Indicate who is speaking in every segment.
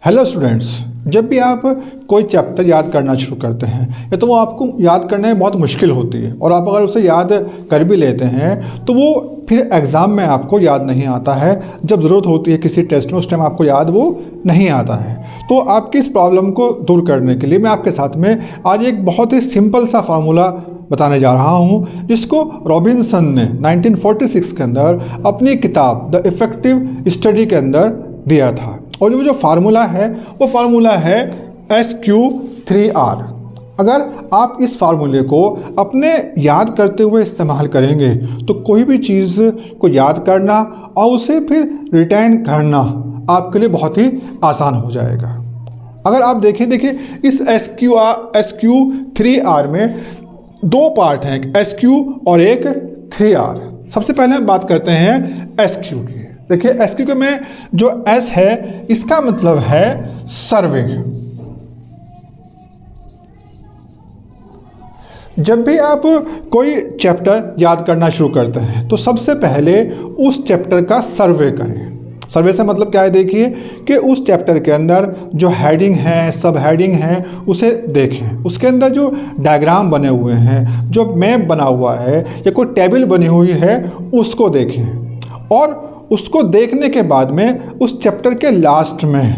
Speaker 1: Hello students, जब भी आप कोई चैप्टर याद करना शुरू करते हैं या तो वो आपको याद करने में बहुत मुश्किल होती है और आप अगर उसे याद कर भी लेते हैं तो वो फिर एग्ज़ाम में आपको याद नहीं आता है। जब ज़रूरत होती है किसी टेस्ट में उस टाइम आपको याद वो नहीं आता है। तो आपकी इस प्रॉब्लम को दूर करने के लिए मैं आपके साथ में आज एक बहुत ही सिंपल सा फार्मूला बताने जा रहा हूँ, जिसको रॉबिन्सन ने 1946 के अंदर अपनी किताब द इफ़ेक्टिव स्टडी के अंदर दिया था। और जो फार्मूला है वो फार्मूला है SQ3R। अगर आप इस फार्मूले को अपने याद करते हुए इस्तेमाल करेंगे तो कोई भी चीज़ को याद करना और उसे फिर रिटेन करना आपके लिए बहुत ही आसान हो जाएगा। अगर आप देखिए इस SQ3R में दो पार्ट हैं, एक SQ और एक 3R। सबसे पहले हम बात करते हैं SQ की। देखिए SQ में जो S है इसका मतलब है सर्वे। जब भी आप कोई चैप्टर याद करना शुरू करते हैं तो सबसे पहले उस चैप्टर का सर्वे करें। सर्वे से मतलब क्या है, देखिए कि उस चैप्टर के अंदर जो हेडिंग है, सब हेडिंग है, उसे देखें। उसके अंदर जो डायग्राम बने हुए हैं, जो मैप बना हुआ है या कोई टेबल बनी हुई है, उसको देखें। और उसको देखने के बाद में उस चैप्टर के लास्ट में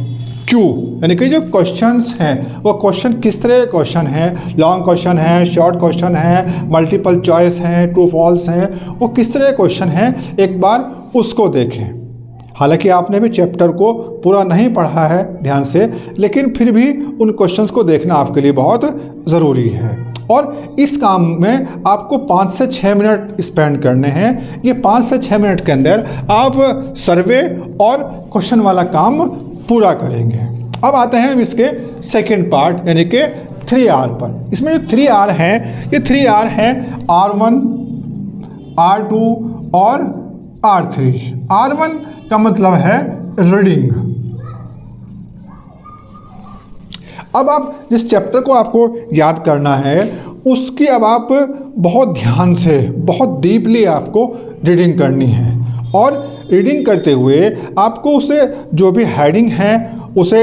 Speaker 1: क्यू यानी कि जो क्वेश्चंस हैं वो क्वेश्चन किस तरह के क्वेश्चन हैं, लॉन्ग क्वेश्चन है, शॉर्ट क्वेश्चन है, मल्टीपल चॉइस है, ट्रू फॉल्स हैं, वो किस तरह के क्वेश्चन हैं, एक बार उसको देखें। हालांकि आपने भी चैप्टर को पूरा नहीं पढ़ा है ध्यान से, लेकिन फिर भी उन क्वेश्चंस को देखना आपके लिए बहुत ज़रूरी है। और इस काम में आपको 5 से 6 मिनट स्पेंड करने हैं। ये 5 से 6 मिनट के अंदर आप सर्वे और क्वेश्चन वाला काम पूरा करेंगे। अब आते हैं हम इसके सेकंड पार्ट यानी कि 3R पर। इसमें जो 3R है, ये 3R है R1, R2 और R3। R1 का मतलब है रीडिंग। अब आप जिस चैप्टर को आपको याद करना है उसकी अब आप बहुत ध्यान से, बहुत डीपली आपको रीडिंग करनी है। और रीडिंग करते हुए आपको उसे जो भी हेडिंग है उसे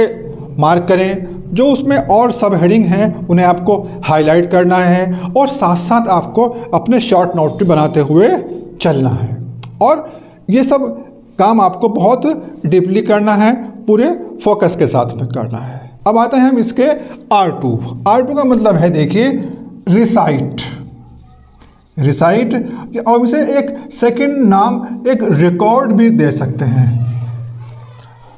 Speaker 1: मार्क करें, जो उसमें और सब हेडिंग हैं उन्हें आपको हाईलाइट करना है और साथ साथ आपको अपने शॉर्ट नोट भी बनाते हुए चलना है। और ये सब काम आपको बहुत डीपली करना है, पूरे फोकस के साथ में करना है। अब आते हैं हम इसके R2। R2 का मतलब है, देखिए, रिसाइट। रिसाइट और इसे एक सेकंड नाम, एक रिकॉर्ड भी दे सकते हैं।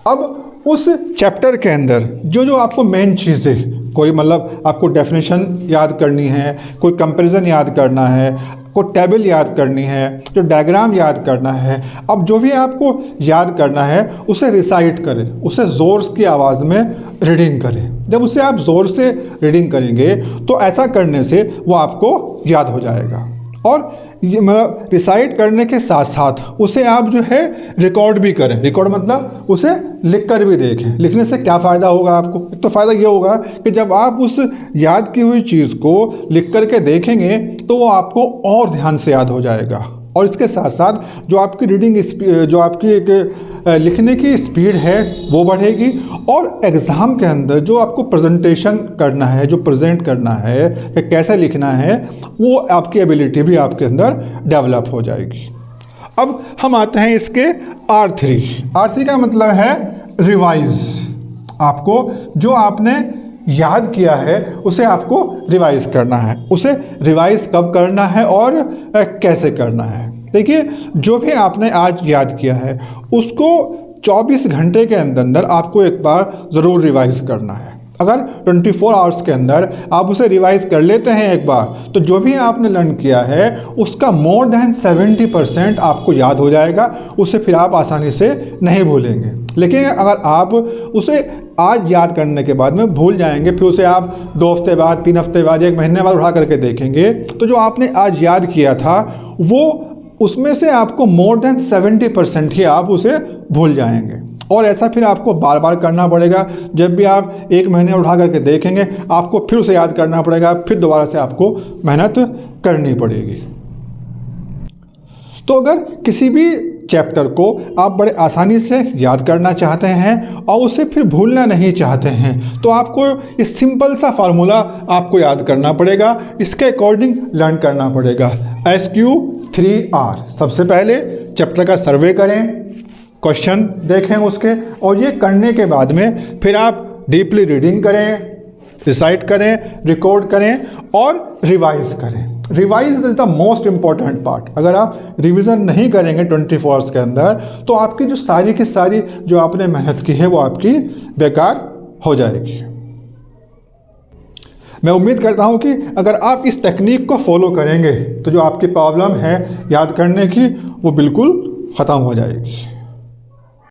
Speaker 1: अब उस चैप्टर के अंदर जो जो आपको मेन चीज़ें, कोई मतलब आपको डेफिनेशन याद करनी है, कोई कंपैरिजन याद करना है, कोई टेबल याद करनी है, जो डायग्राम याद करना है, अब जो भी आपको याद करना है उसे रिसाइट करें, उसे ज़ोर की आवाज़ में रीडिंग करें। जब उसे आप ज़ोर से रीडिंग करेंगे तो ऐसा करने से वो आपको याद हो जाएगा। और ये मतलब रिसाइट करने के साथ साथ उसे आप जो है रिकॉर्ड भी करें। रिकॉर्ड मतलब उसे लिख कर भी देखें। लिखने से क्या फ़ायदा होगा आपको? एक तो फ़ायदा ये होगा कि जब आप उस याद की हुई चीज़ को लिख कर के देखेंगे तो वो आपको और ध्यान से याद हो जाएगा। और इसके साथ साथ जो आपकी रीडिंग स्पीड, जो आपकी एक लिखने की स्पीड है वो बढ़ेगी। और एग्ज़ाम के अंदर जो आपको प्रेजेंटेशन करना है, जो प्रेजेंट करना है कि कैसे लिखना है, वो आपकी एबिलिटी भी आपके अंदर डेवलप हो जाएगी। अब हम आते हैं इसके R3। R3 का मतलब है रिवाइज। आपको जो आपने याद किया है उसे आपको रिवाइज करना है। उसे रिवाइज कब करना है और कैसे करना है? देखिए, जो भी आपने आज याद किया है उसको 24 घंटे के अंदर आपको एक बार ज़रूर रिवाइज करना है। अगर 24 आवर्स के अंदर आप उसे रिवाइज कर लेते हैं एक बार, तो जो भी आपने लर्न किया है उसका मोर देन 70% आपको याद हो जाएगा। उसे फिर आप आसानी से नहीं भूलेंगे। लेकिन अगर आप उसे आज याद करने के बाद में भूल जाएंगे, फिर उसे आप 2 हफ्ते बाद, 3 हफ्ते बाद, 1 महीने बाद उठा करके देखेंगे, तो जो आपने आज याद किया था वो उसमें से आपको मोर देन 70% ही आप उसे भूल जाएंगे। और ऐसा फिर आपको बार बार करना पड़ेगा। जब भी आप 1 महीने उठा करके देखेंगे आपको फिर उसे याद करना पड़ेगा, फिर दोबारा से आपको मेहनत करनी पड़ेगी। तो अगर किसी भी चैप्टर को आप बड़े आसानी से याद करना चाहते हैं और उसे फिर भूलना नहीं चाहते हैं, तो आपको इस सिंपल सा फार्मूला आपको याद करना पड़ेगा, इसके अकॉर्डिंग लर्न करना पड़ेगा। SQ3R, सबसे पहले चैप्टर का सर्वे करें, क्वेश्चन देखें उसके, और ये करने के बाद में फिर आप डीपली रीडिंग करें, रिसाइट करें, रिकॉर्ड करें और रिवाइज करें। Revise is the most important part. अगर आप रिवीजन नहीं करेंगे 24 आवर्स के अंदर, तो आपकी जो सारी की सारी जो आपने मेहनत की है वो आपकी बेकार हो जाएगी। मैं उम्मीद करता हूँ कि अगर आप इस टेक्निक को फॉलो करेंगे तो जो आपकी प्रॉब्लम है याद करने की वो बिल्कुल ख़त्म हो जाएगी।